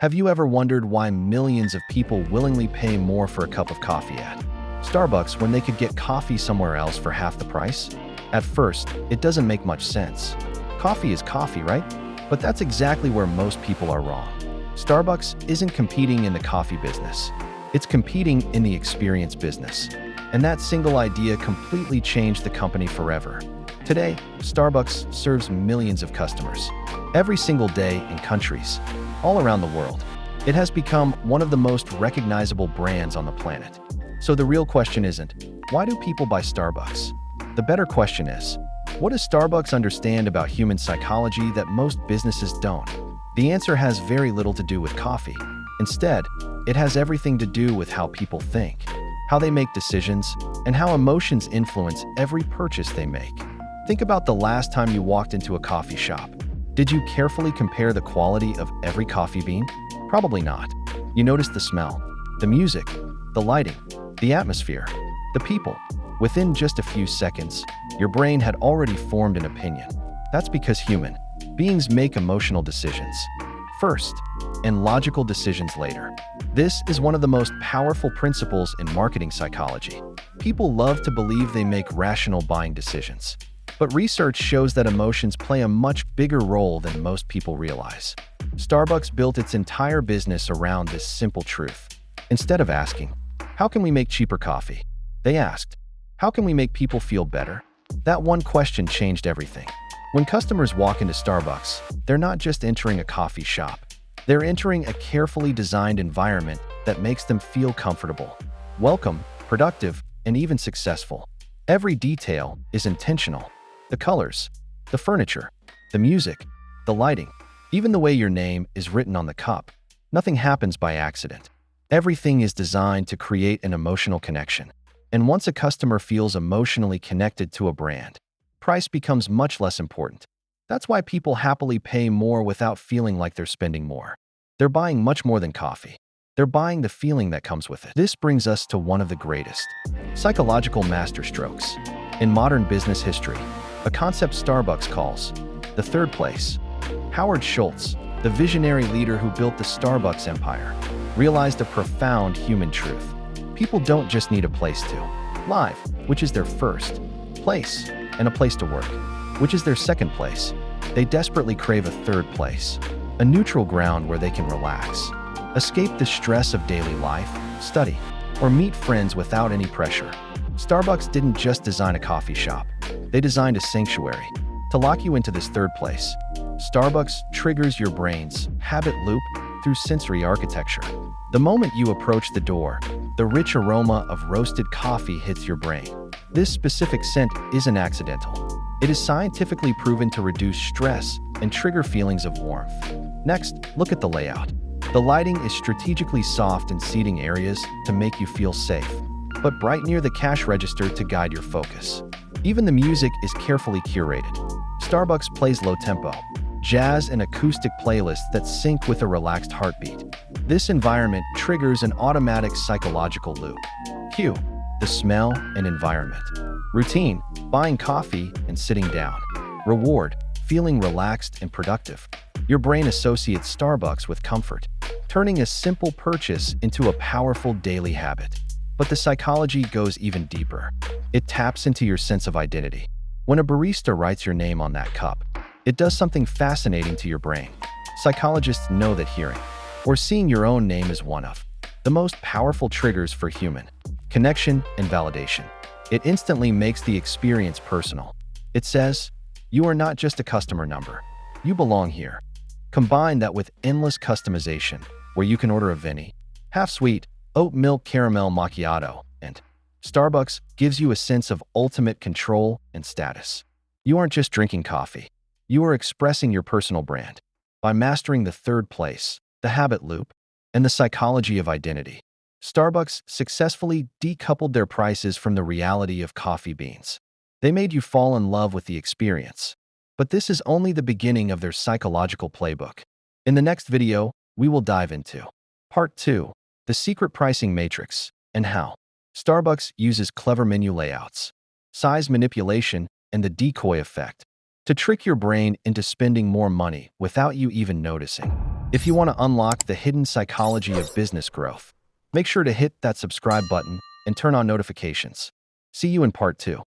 Have you ever wondered why millions of people willingly pay more for a cup of coffee at Starbucks when they could get coffee somewhere else for half the price? At first, it doesn't make much sense. Coffee is coffee, right? But that's exactly where most people are wrong. Starbucks isn't competing in the coffee business. It's competing in the experience business. And that single idea completely changed the company forever. Today, Starbucks serves millions of customers every single day in countries all around the world. It has become one of the most recognizable brands on the planet. So the real question isn't, why do people buy Starbucks? The better question is, what does Starbucks understand about human psychology that most businesses don't? The answer has very little to do with coffee. Instead, it has everything to do with how people think, how they make decisions, and how emotions influence every purchase they make. Think about the last time you walked into a coffee shop. Did you carefully compare the quality of every coffee bean? Probably not. You noticed the smell, the music, the lighting, the atmosphere, the people. Within just a few seconds, your brain had already formed an opinion. That's because human beings make emotional decisions first and logical decisions later. This is one of the most powerful principles in marketing psychology. People love to believe they make rational buying decisions. But research shows that emotions play a much bigger role than most people realize. Starbucks built its entire business around this simple truth. Instead of asking, how can we make cheaper coffee? They asked, how can we make people feel better? That one question changed everything. When customers walk into Starbucks, they're not just entering a coffee shop. They're entering a carefully designed environment that makes them feel comfortable, welcome, productive, and even successful. Every detail is intentional. The colors, the furniture, the music, the lighting, even the way your name is written on the cup. Nothing happens by accident. Everything is designed to create an emotional connection. And once a customer feels emotionally connected to a brand, price becomes much less important. That's why people happily pay more without feeling like they're spending more. They're buying much more than coffee. They're buying the feeling that comes with it. This brings us to one of the greatest psychological masterstrokes in modern business history, a concept Starbucks calls the third place. Howard Schultz, the visionary leader who built the Starbucks empire, realized a profound human truth. People don't just need a place to live, which is their first place, and a place to work, which is their second place. They desperately crave a third place, a neutral ground where they can relax, escape the stress of daily life, study, or meet friends without any pressure. Starbucks didn't just design a coffee shop. They designed a sanctuary to lock you into this third place. Starbucks triggers your brain's habit loop through sensory architecture. The moment you approach the door, the rich aroma of roasted coffee hits your brain. This specific scent isn't accidental. It is scientifically proven to reduce stress and trigger feelings of warmth. Next, look at the layout. The lighting is strategically soft in seating areas to make you feel safe, but bright near the cash register to guide your focus. Even the music is carefully curated. Starbucks plays low-tempo, jazz and acoustic playlists that sync with a relaxed heartbeat. This environment triggers an automatic psychological loop. Cue, the smell and environment. Routine, buying coffee and sitting down. Reward, feeling relaxed and productive. Your brain associates Starbucks with comfort, turning a simple purchase into a powerful daily habit. But the psychology goes even deeper. It taps into your sense of identity. When a barista writes your name on that cup, it does something fascinating to your brain. Psychologists know that hearing or seeing your own name is one of the most powerful triggers for human connection and validation. It instantly makes the experience personal. It says, you are not just a customer number. You belong here. Combine that with endless customization, where you can order a Vinny, half-sweet, oat milk caramel macchiato, and Starbucks gives you a sense of ultimate control and status. You aren't just drinking coffee. You are expressing your personal brand. By mastering the third place, the habit loop, and the psychology of identity, Starbucks successfully decoupled their prices from the reality of coffee beans. They made you fall in love with the experience. But this is only the beginning of their psychological playbook. In the next video, we will dive into Part 2, the secret pricing matrix, and how Starbucks uses clever menu layouts, size manipulation, and the decoy effect to trick your brain into spending more money without you even noticing. If you want to unlock the hidden psychology of business growth, make sure to hit that subscribe button and turn on notifications. See you in part 2.